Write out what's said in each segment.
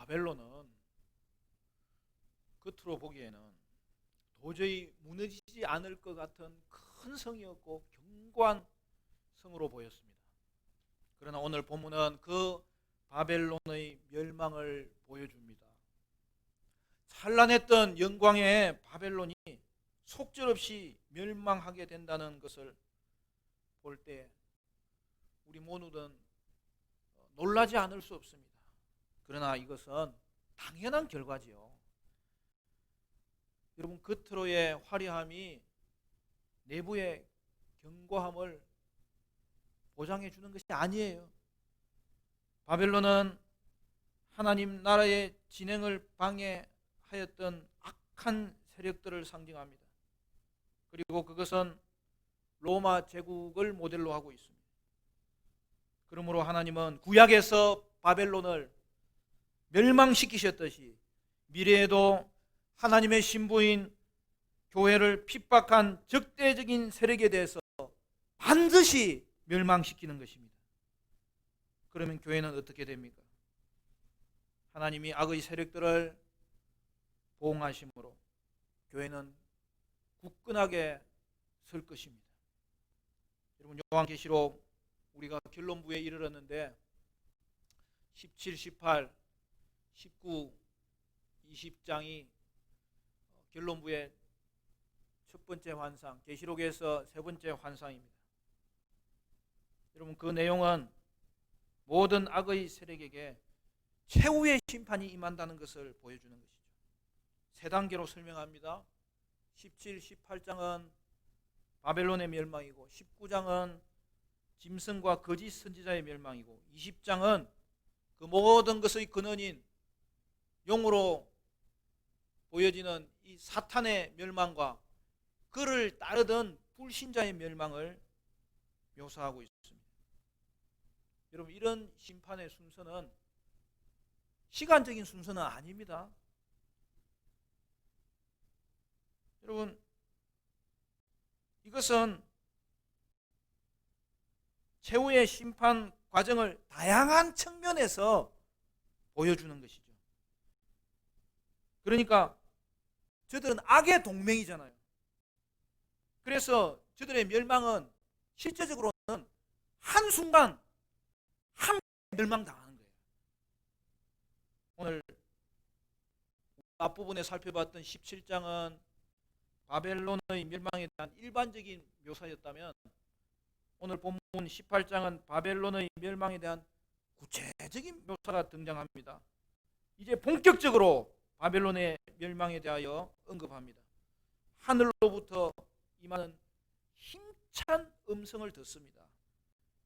바벨론은 겉으로 보기에는 도저히 무너지지 않을 것 같은 큰 성이었고 견고한 성으로 보였습니다. 그러나 오늘 본문은 그 바벨론의 멸망을 보여줍니다. 찬란했던 영광의 바벨론이 속절없이 멸망하게 된다는 것을 볼 때 우리 모두는 놀라지 않을 수 없습니다. 그러나 이것은 당연한 결과지요. 여러분, 겉으로의 화려함이 내부의 견고함을 보장해 주는 것이 아니에요. 바벨론은 하나님 나라의 진행을 방해하였던 악한 세력들을 상징합니다. 그리고 그것은 로마 제국을 모델로 하고 있습니다. 그러므로 하나님은 구약에서 바벨론을 멸망시키셨듯이 미래에도 하나님의 신부인 교회를 핍박한 적대적인 세력에 대해서 반드시 멸망시키는 것입니다. 그러면 교회는 어떻게 됩니까? 하나님이 악의 세력들을 보응하심으로 교회는 굳건하게 설 것입니다. 여러분, 요한계시록 우리가 결론부에 이르렀는데 17, 18, 19, 20장이 결론부의 첫 번째 환상, 계시록에서 세 번째 환상입니다. 여러분, 그 내용은 모든 악의 세력에게 최후의 심판이 임한다는 것을 보여주는 것이죠. 세 단계로 설명합니다. 17, 18장은 바벨론의 멸망이고, 19장은 짐승과 거짓 선지자의 멸망이고, 20장은 그 모든 것의 근원인 용으로 보여지는 이 사탄의 멸망과 그를 따르던 불신자의 멸망을 묘사하고 있습니다. 여러분, 이런 심판의 순서는 시간적인 순서는 아닙니다. 여러분, 이것은 최후의 심판 과정을 다양한 측면에서 보여주는 것이죠. 그러니까 저들은 악의 동맹이잖아요. 그래서 저들의 멸망은 실제적으로는 한순간 한 멸망당하는 거예요. 오늘 앞부분에 살펴봤던 17장은 바벨론의 멸망에 대한 일반적인 묘사였다면, 오늘 본문 18장은 바벨론의 멸망에 대한 구체적인 묘사가 등장합니다. 이제 본격적으로 바벨론의 멸망에 대하여 언급합니다. 하늘로부터 임하는 힘찬 음성을 듣습니다.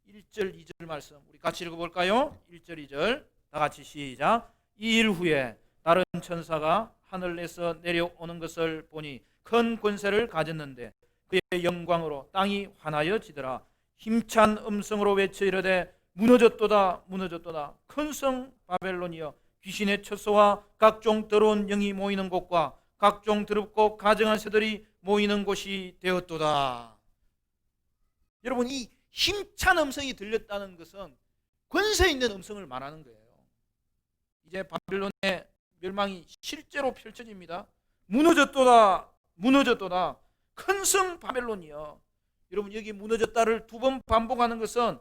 1절, 2절 말씀 우리 같이 읽어볼까요? 1절, 2절 다 같이 시작. 이 일 후에 다른 천사가 하늘에서 내려오는 것을 보니 큰 권세를 가졌는데 그의 영광으로 땅이 환하여지더라. 힘찬 음성으로 외쳐 이르되 무너졌도다 무너졌도다. 큰 성 바벨론이여, 귀신의 처소와 각종 더러운 영이 모이는 곳과 각종 더럽고 가증한 새들이 모이는 곳이 되었도다. 여러분, 이 힘찬 음성이 들렸다는 것은 권세 있는 음성을 말하는 거예요. 이제 바벨론의 멸망이 실제로 펼쳐집니다. 무너졌도다 무너졌도다. 큰 성 바벨론이여. 여러분, 여기 무너졌다를 두 번 반복하는 것은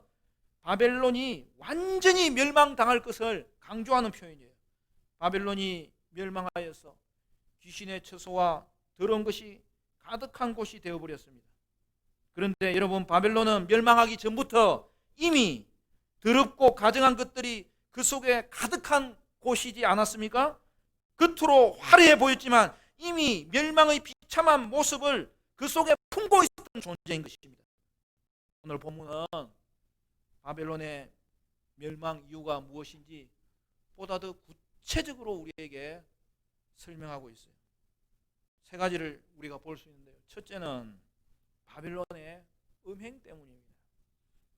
바벨론이 완전히 멸망당할 것을 강조하는 표현이에요. 바벨론이 멸망하여서 귀신의 처소와 더러운 것이 가득한 곳이 되어버렸습니다. 그런데 여러분, 바벨론은 멸망하기 전부터 이미 더럽고 가증한 것들이 그 속에 가득한 곳이지 않았습니까? 겉으로 화려해 보였지만 이미 멸망의 비참한 모습을 그 속에 품고 있었던 존재인 것입니다. 오늘 본문은 바벨론의 멸망 이유가 무엇인지 보다 더 구체적으로 우리에게 설명하고 있어요. 세 가지를 우리가 볼 수 있는데요. 첫째는 바벨론의 음행 때문입니다.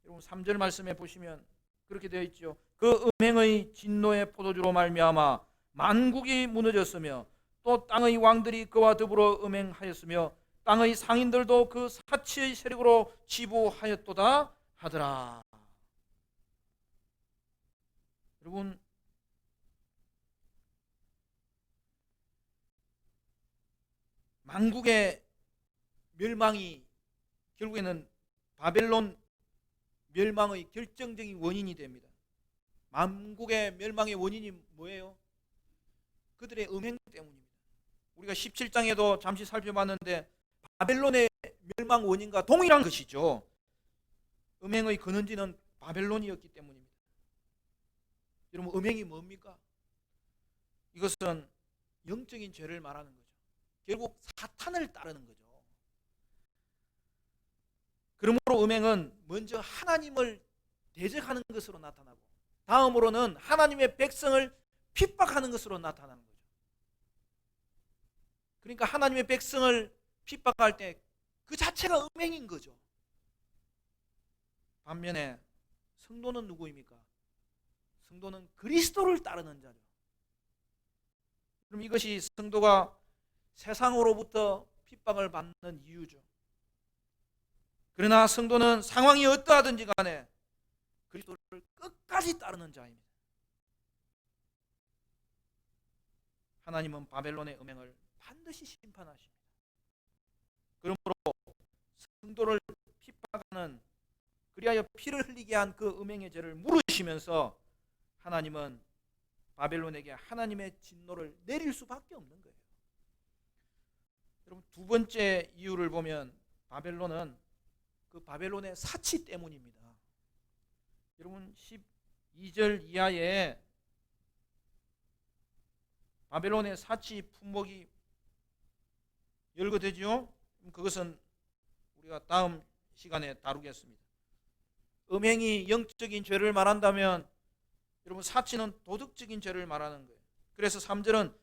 여러분, 3절 말씀에 보시면 그렇게 되어 있죠. 그 음행의 진노의 포도주로 말미암아 만국이 무너졌으며 또 땅의 왕들이 그와 더불어 음행하였으며 땅의 상인들도 그 사치의 세력으로 지부하였도다 하더라. 여러분, 만국의 멸망이 결국에는 바벨론 멸망의 결정적인 원인이 됩니다. 만국의 멸망의 원인이 뭐예요? 그들의 음행 때문입니다. 우리가 17장에도 잠시 살펴봤는데 바벨론의 멸망 원인과 동일한 것이죠. 음행의 근원지는 바벨론이었기 때문입니다. 여러분, 음행이 뭡니까? 이것은 영적인 죄를 말하는 거죠. 결국 사탄을 따르는 거죠. 그러므로 음행은 먼저 하나님을 대적하는 것으로 나타나고, 다음으로는 하나님의 백성을 핍박하는 것으로 나타나는 거죠. 그러니까 하나님의 백성을 핍박할 때 그 자체가 음행인 거죠. 반면에 성도는 누구입니까? 성도는 그리스도를 따르는 자죠. 그럼 이것이 성도가 세상으로부터 핍박을 받는 이유죠. 그러나 성도는 상황이 어떠하든지 간에 그리스도를 끝까지 따르는 자입니다. 하나님은 바벨론의 음행을 반드시 심판하십니다. 그러므로 성도를 핍박하는, 그리하여 피를 흘리게 한 그 음행의 죄를 물으시면서 하나님은 바벨론에게 하나님의 진노를 내릴 수밖에 없는 거예요. 여러분, 두 번째 이유를 보면 바벨론은 그 바벨론의 사치 때문입니다. 여러분, 12절 이하에 바벨론의 사치 품목이 열거되죠. 그것은 우리가 다음 시간에 다루겠습니다. 음행이 영적인 죄를 말한다면 여러분, 사치는 도덕적인 죄를 말하는 거예요. 그래서 3절은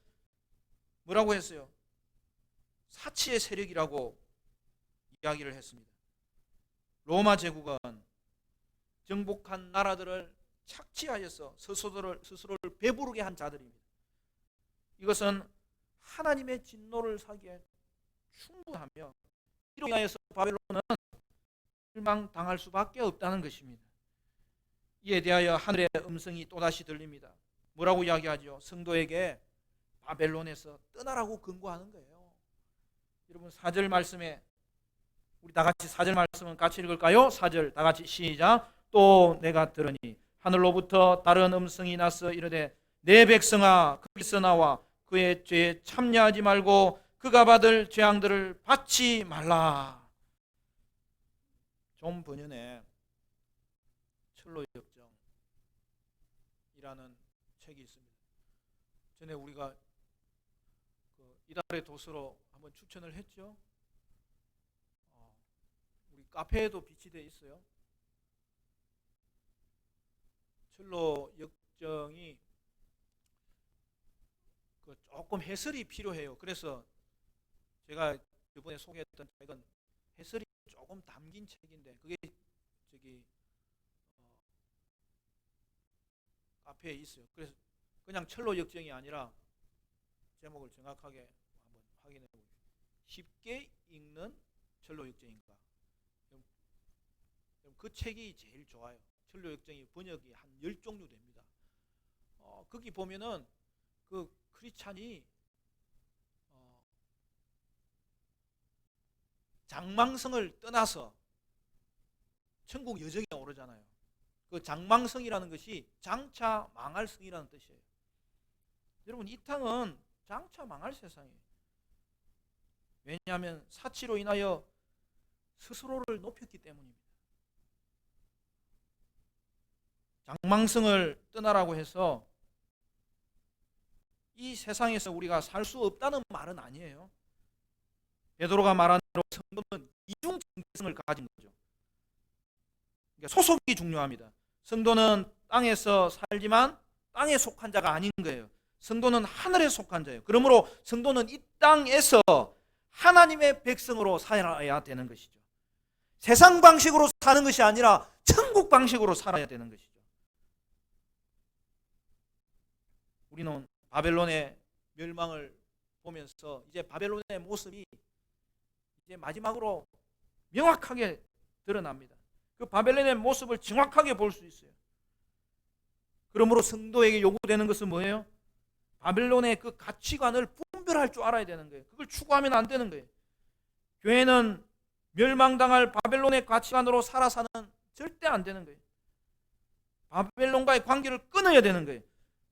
뭐라고 했어요? 사치의 세력이라고 이야기를 했습니다. 로마 제국은 정복한 나라들을 착취하여서 스스로를 배부르게 한 자들입니다. 이것은 하나님의 진노를 사기에 충분하며, 이로 인하여서 바벨론은 실망당할 수밖에 없다는 것입니다. 이에 대하여 하늘의 음성이 또다시 들립니다. 뭐라고 이야기하죠? 성도에게 바벨론에서 떠나라고 권고하는 거예요. 여러분, 4절 말씀에 우리 다 같이 4절 말씀은 같이 읽을까요? 4절 다 같이 시작. 또 내가 들으니 하늘로부터 다른 음성이 나서 이르되 내 백성아, 거기서 나와 그의 죄에 참여하지 말고 그가 받을 재앙들을 받지 말라. 존 번연의 철로역정이라는 책이 있습니다. 전에 우리가 이달의 도서로 한번 추천을 했죠. 우리 카페에도 비치되어 있어요. 철로역정이 조금 해설이 필요해요. 그래서 제가 이번에 소개했던 책은 해설이 조금 담긴 책인데, 그게 카페에 있어요. 그래서 그냥 철로 역정이 아니라 제목을 정확하게 한번 확인해 보세요. 쉽게 읽는 철로 역정인가? 그 책이 제일 좋아요. 철로 역정이 번역이 한 10종류 됩니다. 거기 보면은 그 크리스찬이 장망성을 떠나서 천국 여정에 오르잖아요. 그 장망성이라는 것이 장차 망할 성이라는 뜻이에요. 여러분, 이 땅은 장차 망할 세상이에요. 왜냐하면 사치로 인하여 스스로를 높였기 때문입니다. 장망성을 떠나라고 해서 이 세상에서 우리가 살 수 없다는 말은 아니에요. 베드로가 말한 대로 성도는 이중 정체성을 가진 거죠. 그러니까 소속이 중요합니다. 성도는 땅에서 살지만 땅에 속한 자가 아닌 거예요. 성도는 하늘에 속한 자예요. 그러므로 성도는 이 땅에서 하나님의 백성으로 살아야 되는 것이죠. 세상 방식으로 사는 것이 아니라 천국 방식으로 살아야 되는 것이죠. 우리는 바벨론의 멸망을 보면서 이제 바벨론의 모습이 이제 마지막으로 명확하게 드러납니다. 그 바벨론의 모습을 정확하게 볼 수 있어요. 그러므로 성도에게 요구되는 것은 뭐예요? 바벨론의 그 가치관을 분별할 줄 알아야 되는 거예요. 그걸 추구하면 안 되는 거예요. 교회는 멸망당할 바벨론의 가치관으로 살아서는 절대 안 되는 거예요. 바벨론과의 관계를 끊어야 되는 거예요.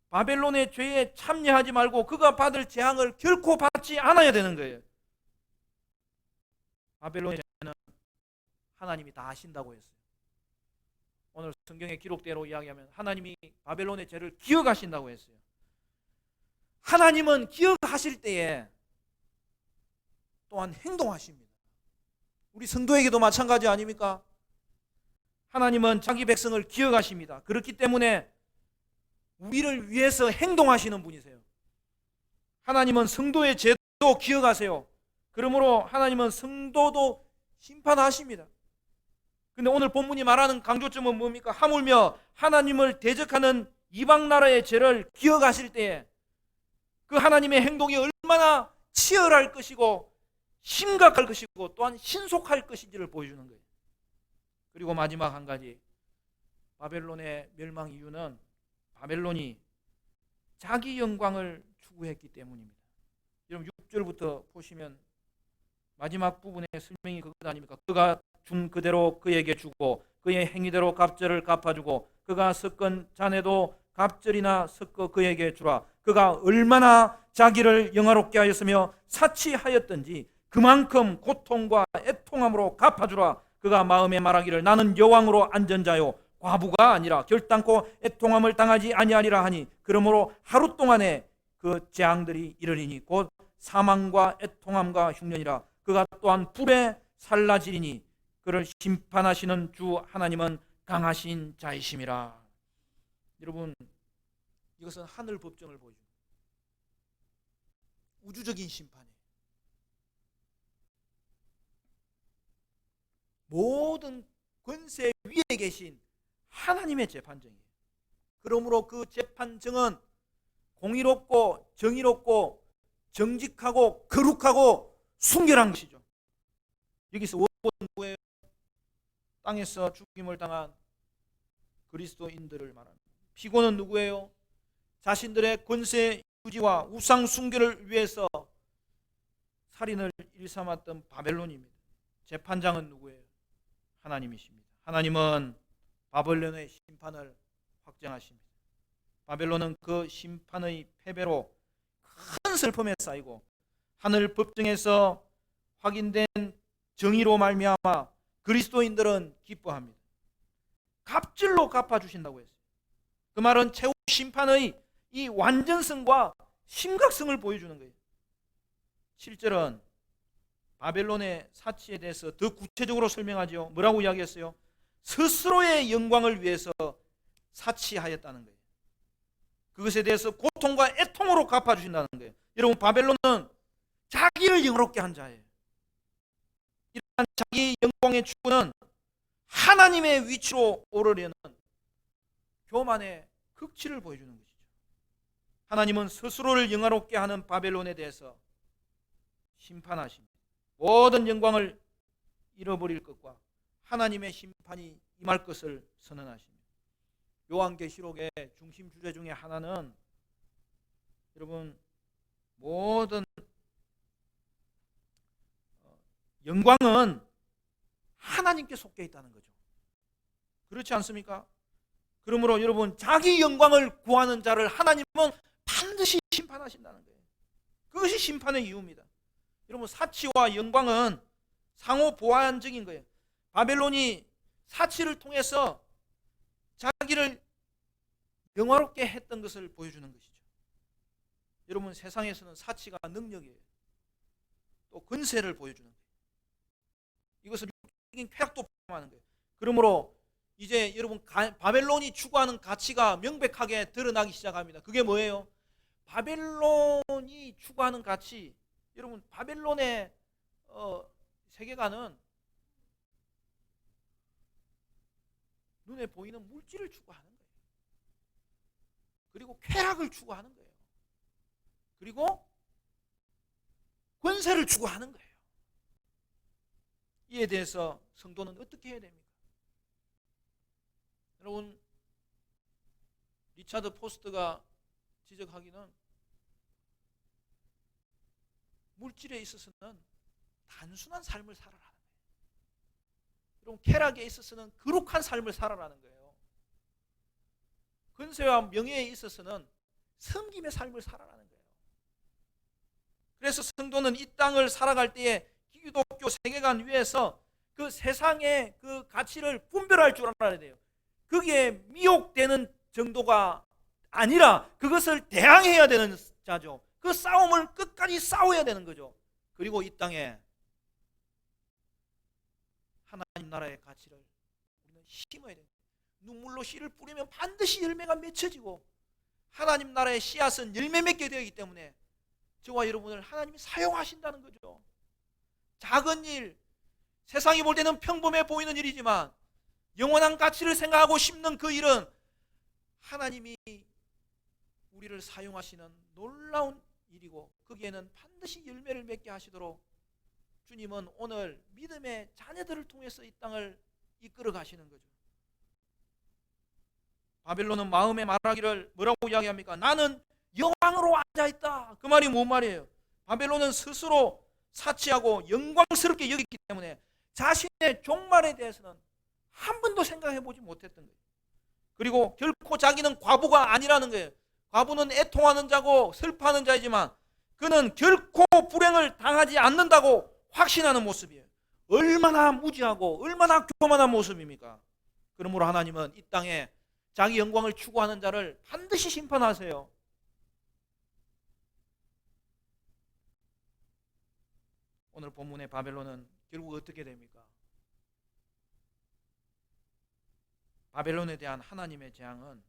바벨론의 죄에 참여하지 말고 그가 받을 재앙을 결코 받지 않아야 되는 거예요. 바벨론의 죄는 하나님이 다 아신다고 했어요. 오늘 성경의 기록대로 이야기하면 하나님이 바벨론의 죄를 기억하신다고 했어요. 하나님은 기억하실 때에 또한 행동하십니다. 우리 성도에게도 마찬가지 아닙니까? 하나님은 자기 백성을 기억하십니다. 그렇기 때문에 우리를 위해서 행동하시는 분이세요. 하나님은 성도의 죄도 기억하세요. 그러므로 하나님은 성도도 심판하십니다. 근데 오늘 본문이 말하는 강조점은 뭡니까? 하물며 하나님을 대적하는 이방 나라의 죄를 기억하실 때에 그 하나님의 행동이 얼마나 치열할 것이고 심각할 것이고 또한 신속할 것인지를 보여주는 거예요. 그리고 마지막 한 가지, 바벨론의 멸망 이유는 바벨론이 자기 영광을 추구했기 때문입니다. 여러분 6절부터 보시면 마지막 부분의 설명이 그것 아닙니까? 그가 준 그대로 그에게 주고 그의 행위대로 갑절을 갚아주고 그가 섞은 잔에도 갑절이나 섞어 그에게 주라. 그가 얼마나 자기를 영화롭게 하였으며 사치하였던지 그만큼 고통과 애통함으로 갚아주라. 그가 마음에 말하기를 나는 여왕으로 앉은 자요 과부가 아니라 결단코 애통함을 당하지 아니하리라 하니 그러므로 하루 동안에 그 재앙들이 이르리니 곧 사망과 애통함과 흉년이라. 그가 또한 불에 살라지리니 그를 심판하시는 주 하나님은 강하신 자이심이라. 여러분 이것은 하늘 법정을 보여줍니다. 우주적인 심판이에요. 모든 권세 위에 계신 하나님의 재판정이에요. 그러므로 그 재판정은 공의롭고 정의롭고 정직하고 거룩하고 순결한 것이죠. 여기서 원고는 누구예요? 땅에서 죽임을 당한 그리스도인들을 말합니다. 피고는 누구예요? 자신들의 권세 유지와 우상 숭배를 위해서 살인을 일삼았던 바벨론입니다. 재판장은 누구예요? 하나님이십니다. 하나님은 바벨론의 심판을 확정하십니다. 바벨론은 그 심판의 패배로 큰 슬픔에 쌓이고 하늘 법정에서 확인된 정의로 말미암아 그리스도인들은 기뻐합니다. 갑절로 갚아주신다고 했어요. 그 말은 최후 심판의 이 완전성과 심각성을 보여주는 거예요. 7절은 바벨론의 사치에 대해서 더 구체적으로 설명하죠. 뭐라고 이야기했어요? 스스로의 영광을 위해서 사치하였다는 거예요. 그것에 대해서 고통과 애통으로 갚아주신다는 거예요. 여러분 바벨론은 자기를 영화롭게 한 자예요. 이러한 자기 영광의 추구는 하나님의 위치로 오르려는 교만의 극치를 보여주는 것이죠. 하나님은 스스로를 영화롭게 하는 바벨론에 대해서 심판하십니다. 모든 영광을 잃어버릴 것과 하나님의 심판이 임할 것을 선언하십니다. 요한계시록의 중심 주제 중에 하나는 여러분 모든 영광은 하나님께 속해 있다는 거죠. 그렇지 않습니까? 그러므로 여러분 자기 영광을 구하는 자를 하나님은 반드시 심판하신다는 거예요. 그것이 심판의 이유입니다. 여러분 사치와 영광은 상호 보완적인 거예요. 바벨론이 사치를 통해서 자기를 영화롭게 했던 것을 보여주는 것이죠. 여러분 세상에서는 사치가 능력이에요. 또 권세를 보여주는 거예요. 이것은 육적인 쾌락도 포함하는 거예요. 그러므로 이제 여러분 바벨론이 추구하는 가치가 명백하게 드러나기 시작합니다. 그게 뭐예요? 바벨론이 추구하는 가치, 여러분 바벨론의 세계관은 눈에 보이는 물질을 추구하는 거예요. 그리고 쾌락을 추구하는 거예요. 그리고 권세를 추구하는 거예요. 이에 대해서 성도는 어떻게 해야 됩니까? 여러분 리차드 포스트가 지적하기는 물질에 있어서는 단순한 삶을 살아라는 거예요. 여러분, 쾌락에 있어서는 거룩한 삶을 살아라는 거예요. 권세와 명예에 있어서는 섬김의 삶을 살아라는 거예요. 그래서 성도는 이 땅을 살아갈 때에 기독교 세계관 위에서 그 세상의 그 가치를 분별할 줄 알아야 돼요. 거기에 미혹되는 정도가 아니라 그것을 대항해야 되는 자죠. 그 싸움을 끝까지 싸워야 되는 거죠. 그리고 이 땅에 하나님 나라의 가치를 우리는 심어야 됩니다. 눈물로 씨를 뿌리면 반드시 열매가 맺혀지고, 하나님 나라의 씨앗은 열매 맺게 되기 때문에 저와 여러분을 하나님이 사용하신다는 거죠. 작은 일, 세상이 볼 때는 평범해 보이는 일이지만 영원한 가치를 생각하고 심는 그 일은 하나님이 우리를 사용하시는 놀라운 일이고, 거기에는 반드시 열매를 맺게 하시도록 주님은 오늘 믿음의 자녀들을 통해서 이 땅을 이끌어 가시는 거죠. 바벨론은 마음에 말하기를 뭐라고 이야기합니까? 나는 여왕으로 앉아있다. 그 말이 뭔 말이에요? 바벨론은 스스로 사치하고 영광스럽게 여겼기 때문에 자신의 종말에 대해서는 한 번도 생각해 보지 못했던 거예요. 그리고 결코 자기는 과부가 아니라는 거예요. 과부는 애통하는 자고 슬퍼하는 자이지만 그는 결코 불행을 당하지 않는다고 확신하는 모습이에요. 얼마나 무지하고 얼마나 교만한 모습입니까? 그러므로 하나님은 이 땅에 자기 영광을 추구하는 자를 반드시 심판하세요. 오늘 본문의 바벨론은 결국 어떻게 됩니까? 바벨론에 대한 하나님의 재앙은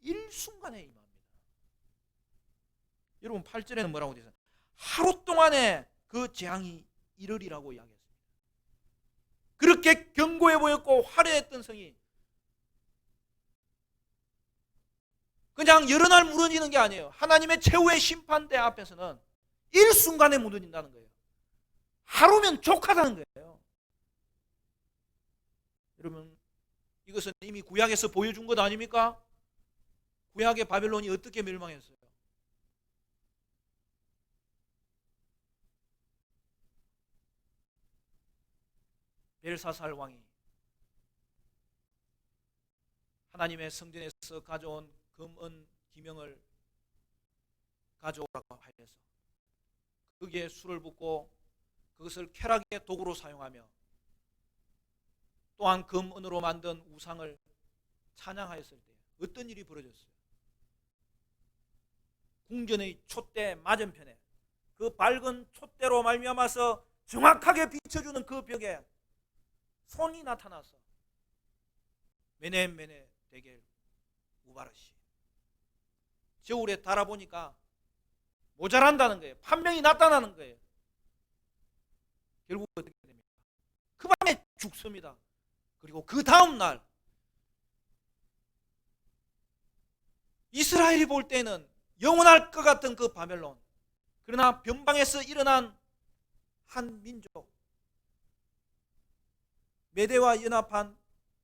일순간에 임합니다. 여러분 8절에는 뭐라고 되어 있어요? 하루 동안에 그 재앙이 이르리라고 이야기했습니다. 그렇게 견고해 보였고 화려했던 성이 그냥 여러 날 무너지는 게 아니에요. 하나님의 최후의 심판대 앞에서는 일순간에 무너진다는 거예요. 하루면 족하다는 거예요. 여러분, 이것은 이미 구약에서 보여준 것 아닙니까? 구약의 바벨론이 어떻게 멸망했어요? 벨사살 왕이 하나님의 성전에서 가져온 금은 기명을 가져오라고 하여서 거기에 술을 붓고 그것을 쾌락의 도구로 사용하며 또한 금은으로 만든 우상을 찬양하였을 때 어떤 일이 벌어졌어요? 궁전의 촛대 맞은편에 그 밝은 촛대로 말미암아서 정확하게 비춰주는 그 벽에 손이 나타나서 메네 데겔 우바르시 저울에 달아보니까 모자란다는 거예요. 판명이 나타나는 거예요. 결국 어떻게 됩니까? 그 밤에 죽습니다. 그리고 그 다음 날 이스라엘이 볼 때는 영원할 것 같은 그 바벨론, 그러나 변방에서 일어난 한 민족 메대와 연합한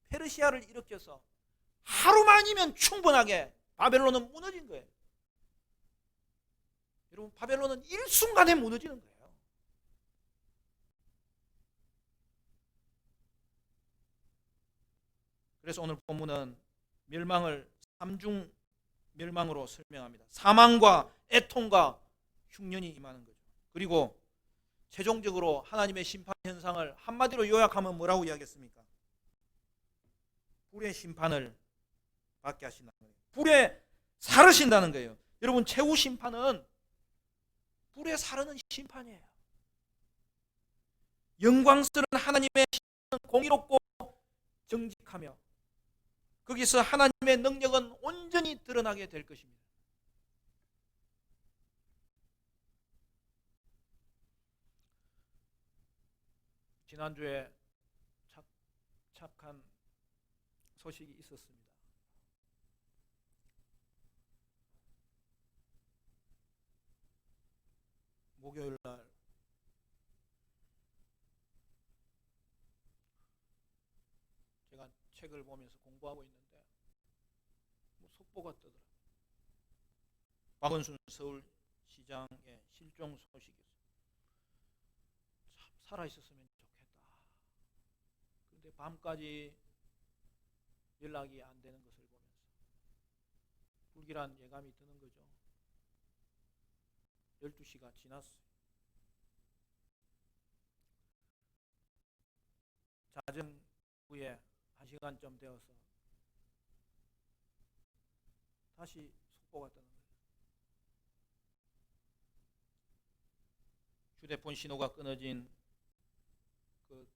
페르시아를 일으켜서 하루만이면 충분하게 바벨론은 무너진 거예요. 여러분, 바벨론은 일순간에 무너지는 거예요. 그래서 오늘 본문은 멸망을 삼중 멸망으로 설명합니다. 사망과 애통과 흉년이 임하는 거죠. 그리고 최종적으로 하나님의 심판 현상을 한마디로 요약하면 뭐라고 이야기했습니까? 불의 심판을 받게 하신다는 거예요. 불에 사르신다는 거예요. 여러분, 최후 심판은 불에 사르는 심판이에요. 영광스러운 하나님의 심판은 공의롭고 정직하며 거기서 하나님의 능력은 온전히 드러나게 될 것입니다. 지난주에 착한 소식이 있었습니다. 목요일 날 제가 책을 보면서 공부하고 있는데 속보가 뜨더라고요. 박원순 서울시장의 실종 소식이었어요. 살아있었으면 좋겠다. 그런데 밤까지 연락이 안 되는 것을 보면서 불길한 예감이 드는 거죠. 12시가 지났어요. 자정 후에 1시간쯤 되어서 다시 속보가 뜨는 거예요. 휴대폰 신호가 끊어진 그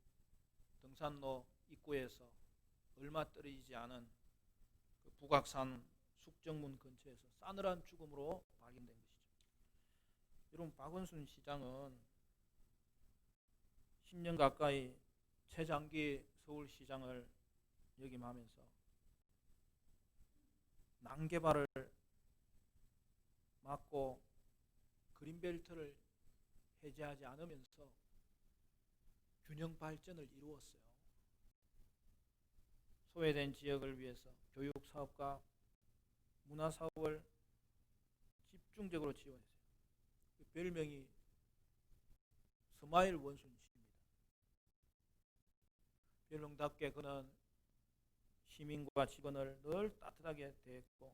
등산로 입구에서 얼마 떨어지지 않은 그 북악산 숙정문 근처에서 싸늘한 죽음으로 발견된 것이죠. 여러분, 박원순 시장은 10년 가까이 최장기 서울시장을 역임하면서 난개발을 막고 그린벨트를 해제하지 않으면서 균형 발전을 이루었어요. 소외된 지역을 위해서 교육사업과 문화사업을 집중적으로 지원했어요. 그 별명이 스마일 원순입니다. 별명답게 그는 시민과 직원을 늘 따뜻하게 대했고,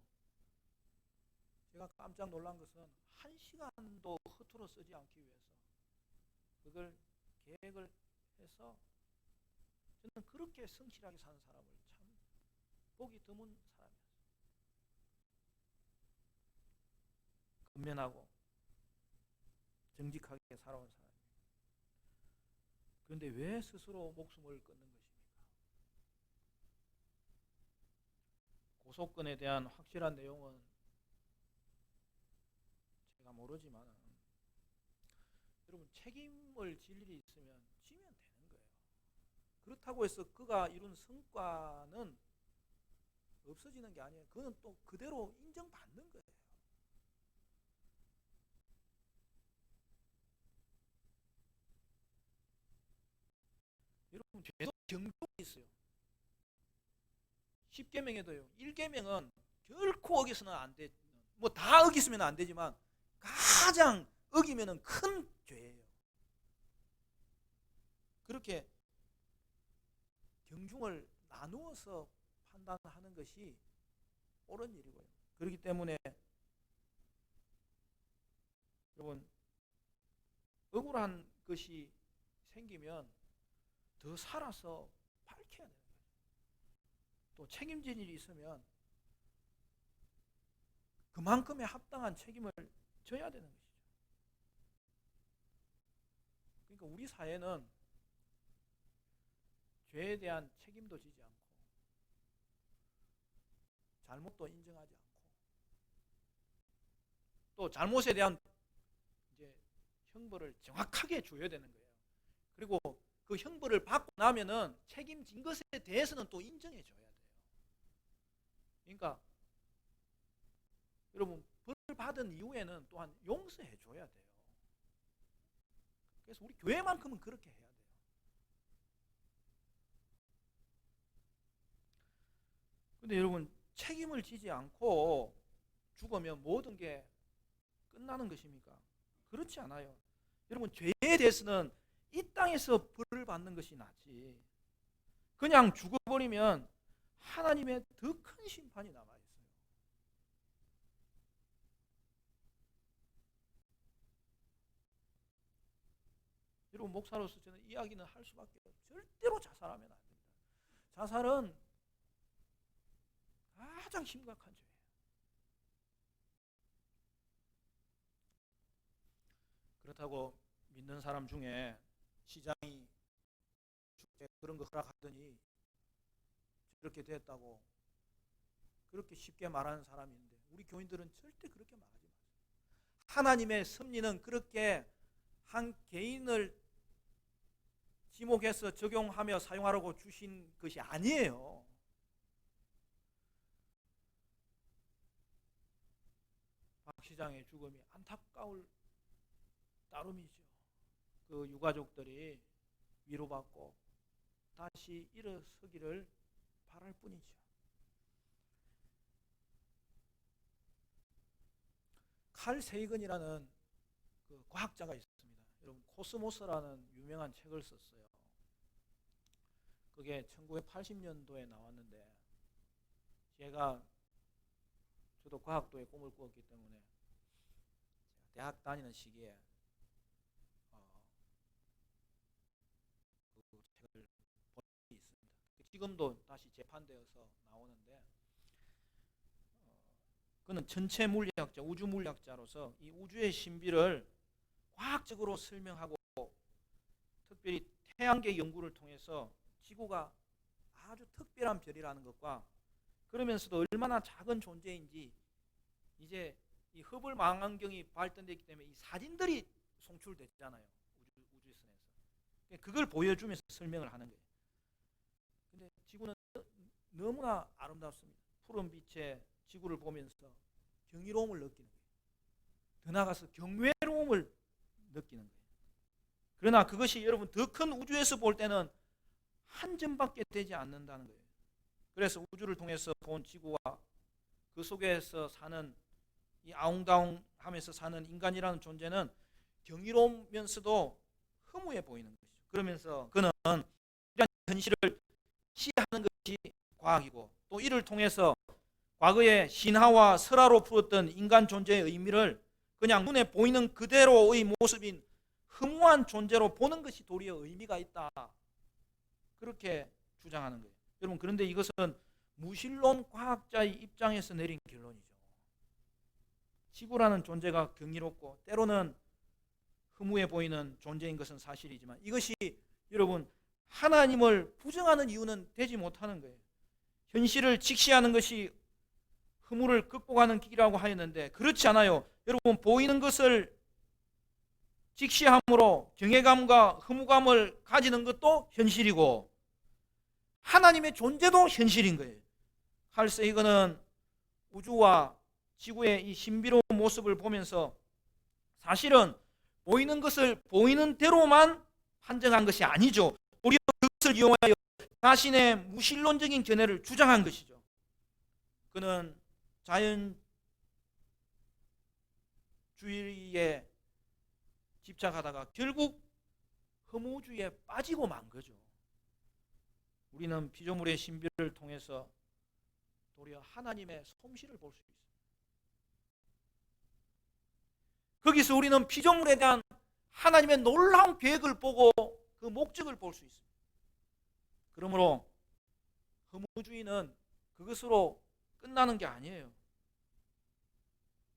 제가 깜짝 놀란 것은 1시간도 허투루 쓰지 않기 위해서 그걸 계획을 해서, 저는 그렇게 성실하게 사는 사람을 참 보기 드문 사람이었어요. 근면하고 정직하게 살아온 사람이에요. 그런데 왜 스스로 목숨을 끊는 것입니까? 고소건에 대한 확실한 내용은 제가 모르지만, 여러분, 책임을 질 일이 있으면 지면 되는 거예요. 그렇다고 해서 그가 이룬 성과는 없어지는 게 아니에요. 그는 또 그대로 인정받는 거예요. 여러분, 죄도 경종이 있어요. 10계명에도요. 1계명은 결코 어기서는 안 돼. 뭐 다 어기면 안 되지만 가장 어기면은 큰 죄예요. 그렇게 경중을 나누어서 판단하는 것이 옳은 일이고요. 그렇기 때문에 여러분, 억울한 것이 생기면 더 살아서 밝혀야 돼요. 또 책임질 일이 있으면 그만큼의 합당한 책임을 져야 되는 것이죠. 그러니까 우리 사회는 죄에 대한 책임도 지지 않고 잘못도 인정하지 않고 또 잘못에 대한 이제 형벌을 정확하게 줘야 되는 거예요. 그리고 그 형벌을 받고 나면은 책임진 것에 대해서는 또 인정해 줘야 돼요. 그러니까 여러분, 벌 받은 이후에는 또한 용서해 줘야 돼요. 그래서 우리 교회만큼은 그렇게 해야 돼요. 근데 여러분, 책임을 지지 않고 죽으면 모든 게 끝나는 것입니까? 그렇지 않아요. 여러분, 죄에 대해서는 이 땅에서 벌을 받는 것이 낫지, 그냥 죽어버리면 하나님의 더 큰 심판이 남아있어요. 여러분, 목사로서 저는 이야기는 할 수밖에 없어요. 절대로 자살하면 안 됩니다. 자살은 가장 심각한 죄예요. 그렇다고 믿는 사람 중에 시장이 그런 거 허락하더니 그렇게 됐다고 그렇게 쉽게 말하는 사람이 있는데, 우리 교인들은 절대 그렇게 말하지 마세요. 하나님의 섭리는 그렇게 한 개인을 지목해서 적용하며 사용하라고 주신 것이 아니에요. 박 시장의 죽음이 안타까울 따름이죠. 그 유가족들이 위로받고 다시 일어서기를 바랄 뿐이죠. 칼 세이건이라는 그 과학자가 있습니다. 여러분, 코스모스라는 유명한 책을 썼어요. 그게 1980년도에 나왔는데 저도 과학도에 꿈을 꾸었기 때문에 대학 다니는 시기에 그 책을 본 적이 있습니다. 지금도 다시 재판되어서 나오는데 그는 전체 물리학자, 우주 물리학자로서 이 우주의 신비를 과학적으로 설명하고 특별히 태양계 연구를 통해서 지구가 아주 특별한 별이라는 것과 그러면서도 얼마나 작은 존재인지 이제 이 허블 망원경이 발전됐기 때문에 이 사진들이 송출됐잖아요. 우주선에서. 그걸 보여주면서 설명을 하는 거예요. 근데 지구는 너무나 아름답습니다. 푸른 빛에 지구를 보면서 경이로움을 느끼는 거예요. 더 나아가서 경외로움을 느끼는 거예요. 그러나 그것이 여러분 더 큰 우주에서 볼 때는 한 점밖에 되지 않는다는 거예요. 그래서 우주를 통해서 본 지구와 그 속에서 사는 이 아웅다웅하면서 사는 인간이라는 존재는 경이로우면서도 허무해 보이는 것이죠. 그러면서 그는 이런 현실을 시하는 것이 과학이고 또 이를 통해서 과거의 신화와 설화로 풀었던 인간 존재의 의미를 그냥 눈에 보이는 그대로의 모습인 허무한 존재로 보는 것이 도리어 의미가 있다. 그렇게 주장하는 거예요. 여러분 그런데 이것은 무신론 과학자의 입장에서 내린 결론이죠. 지구라는 존재가 경이롭고 때로는 허무해 보이는 존재인 것은 사실이지만 이것이 여러분 하나님을 부정하는 이유는 되지 못하는 거예요. 현실을 직시하는 것이 허무를 극복하는 길이라고 하였는데 그렇지 않아요. 여러분 보이는 것을 직시함으로 경외감과 허무감을 가지는 것도 현실이고 하나님의 존재도 현실인 거예요. 칼 세이건은 우주와 지구의 이 신비로운 모습을 보면서 사실은 보이는 것을 보이는 대로만 판정한 것이 아니죠. 오히려 그것을 이용하여 자신의 무신론적인 견해를 주장한 것이죠. 그는 자연주의에 집착하다가 결국 허무주의에 빠지고 만 거죠. 우리는 피조물의 신비를 통해서 도리어 하나님의 솜씨를 볼 수 있습니다. 거기서 우리는 피조물에 대한 하나님의 놀라운 계획을 보고 그 목적을 볼 수 있습니다. 그러므로 허무주의는 그것으로 끝나는 게 아니에요.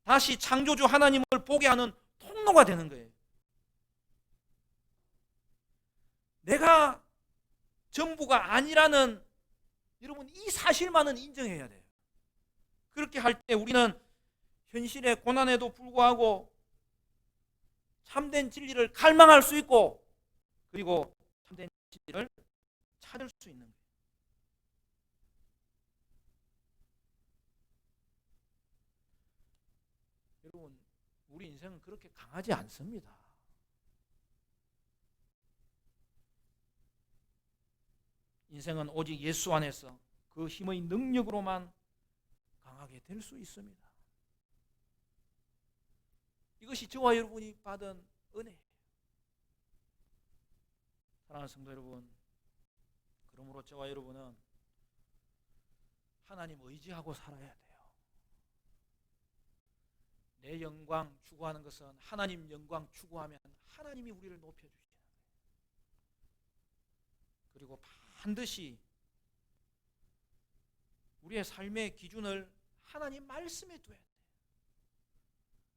다시 창조주 하나님을 보게 하는 통로가 되는 거예요. 내가 전부가 아니라는 여러분 이 사실만은 인정해야 돼요. 그렇게 할 때 우리는 현실의 고난에도 불구하고 참된 진리를 갈망할 수 있고 그리고 참된 진리를 찾을 수 있는 거예요. 여러분 우리 인생은 그렇게 강하지 않습니다. 인생은 오직 예수 안에서 그 힘의 능력으로만 강하게 될 수 있습니다. 이것이 저와 여러분이 받은 은혜예요. 사랑하는 성도 여러분, 그러므로 저와 여러분은 하나님 의지하고 살아야 돼요. 내 영광 추구하는 것은 하나님 영광 추구하면 하나님이 우리를 높여주시는 거예요. 그리고 반드시 우리의 삶의 기준을 하나님 말씀에 둬야 돼요.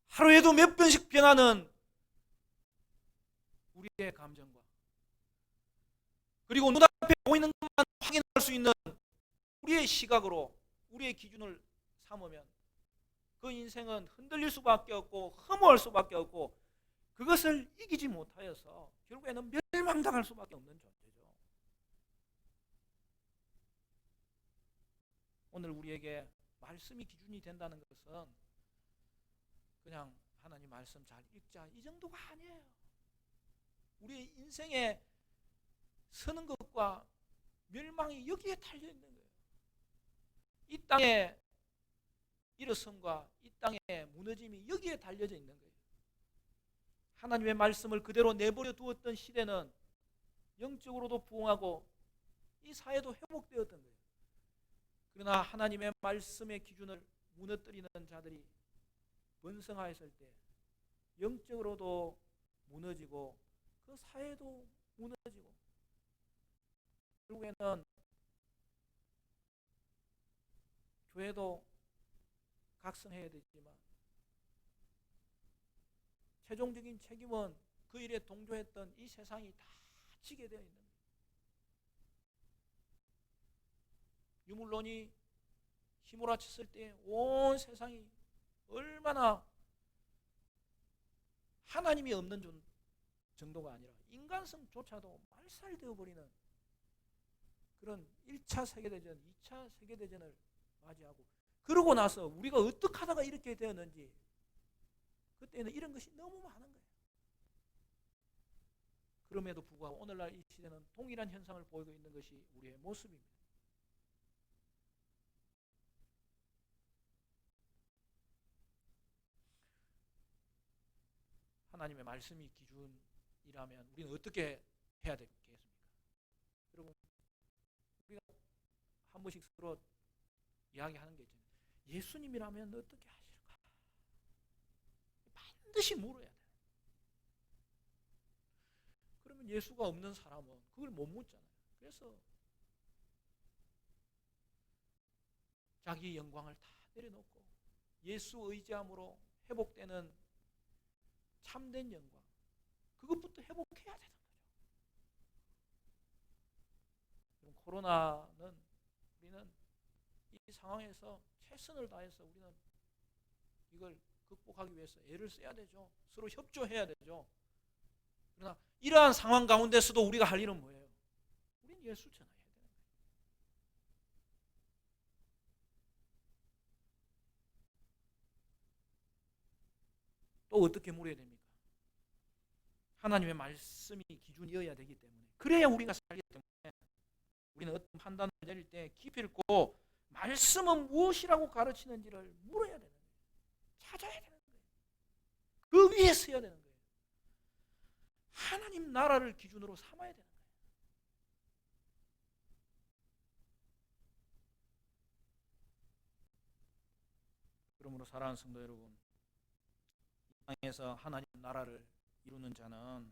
하루에도 몇 번씩 변하는 우리의 감정과 그리고 눈앞에 보이는 것만 확인할 수 있는 우리의 시각으로 우리의 기준을 삼으면 그 인생은 흔들릴 수밖에 없고 허무할 수밖에 없고 그것을 이기지 못하여서 결국에는 멸망당할 수밖에 없는 존재죠. 오늘 우리에게 말씀이 기준이 된다는 것은 그냥 하나님 말씀 잘 읽자 이 정도가 아니에요. 우리의 인생에 서는 것과 멸망이 여기에 달려 있는 거예요. 이 땅의 일어섬과 이 땅의 무너짐이 여기에 달려져 있는 거예요. 하나님의 말씀을 그대로 내버려 두었던 시대는 영적으로도 부흥하고 이 사회도 회복되었던 거예요. 그러나 하나님의 말씀의 기준을 무너뜨리는 자들이 번성하였을 때 영적으로도 무너지고 그 사회도 무너지고 결국에는 교회도 각성해야 되지만 최종적인 책임은 그 일에 동조했던 이 세상이 다 지게 되어 있는 거예요. 유물론이 휘몰아쳤을 때 온 세상이 얼마나 하나님이 없는 정도가 아니라 인간성조차도 말살되어 버리는 그런 1차 세계대전, 2차 세계대전을 맞이하고 그러고 나서 우리가 어떻게 하다가 이렇게 되었는지 그때는 이런 것이 너무 많은 거예요. 그럼에도 불구하고 오늘날 이 시대는 동일한 현상을 보이고 있는 것이 우리의 모습입니다. 하나님의 말씀이 기준이라면 우리는 어떻게 해야 되겠습니까? 여러분, 우리가 한 번씩 서로 이야기하는 게 있잖아요. 예수님이라면 어떻게 하실까? 반드시 물어야 돼요. 그러면 예수가 없는 사람은 그걸 못 묻잖아요. 그래서 자기 영광을 다 내려놓고 예수 의지함으로 회복되는 참된 영광, 그것부터 회복해야 되는 거죠. 그럼 코로나는 우리는 이 상황에서 최선을 다해서 우리는 이걸 극복하기 위해서 애를 써야 되죠. 서로 협조해야 되죠. 그러나 이러한 상황 가운데서도 우리가 할 일은 뭐예요? 우리는 예수 전해야 되는 거예요. 또 어떻게 물어야 됩니까? 하나님의 말씀이 기준이어야 되기 때문에, 그래야 우리가 살기 때문에 우리는 어떤 판단을 내릴 때 깊이 있고 말씀은 무엇이라고 가르치는지를 물어야 되는 거예요. 찾아야 되는 거예요. 그 위에 서야 되는 거예요. 하나님 나라를 기준으로 삼아야 되는 거예요. 그러므로 사랑하는 성도 여러분, 이 땅에서 하나님 나라를 이루는 자는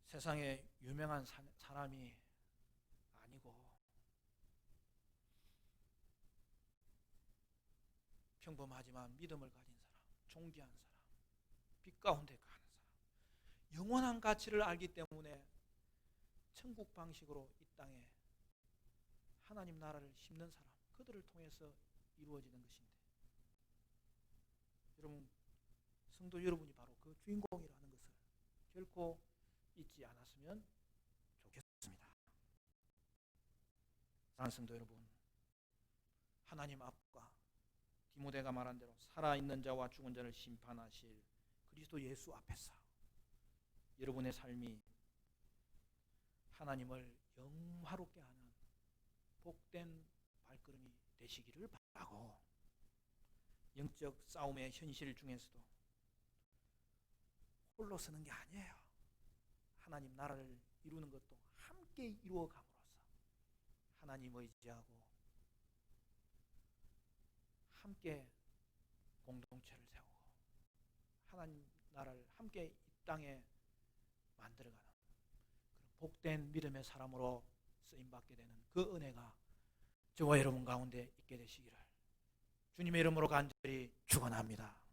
세상에 유명한 사람이 아니고 평범하지만 믿음을 가진 사람, 존귀한 사람, 빛 가운데 가는 사람, 영원한 가치를 알기 때문에 천국 방식으로 이 땅에 하나님 나라를 심는 사람, 그들을 통해서 이루어지는 것인데, 여러분, 성도 여러분이 바로 그 주인공이라는 것을 결코 잊지 않았으면 좋겠습니다. 사랑하는 성도 여러분, 하나님 앞과 디모데가 말한 대로 살아있는 자와 죽은 자를 심판하실 그리스도 예수 앞에서 여러분의 삶이 하나님을 영화롭게 하는 복된 발걸음이 되시기를 바라고, 영적 싸움의 현실 중에서도 홀로 서는 게 아니에요. 하나님 나라를 이루는 것도 함께 이루어감으로써 하나님 의지하고 함께 공동체를 세우고 하나님 나라를 함께 이 땅에 만들어가는 그런 복된 믿음의 사람으로 쓰임받게 되는 그 은혜가 저와 여러분 가운데 있게 되시기를 주님의 이름으로 간절히 축원합니다.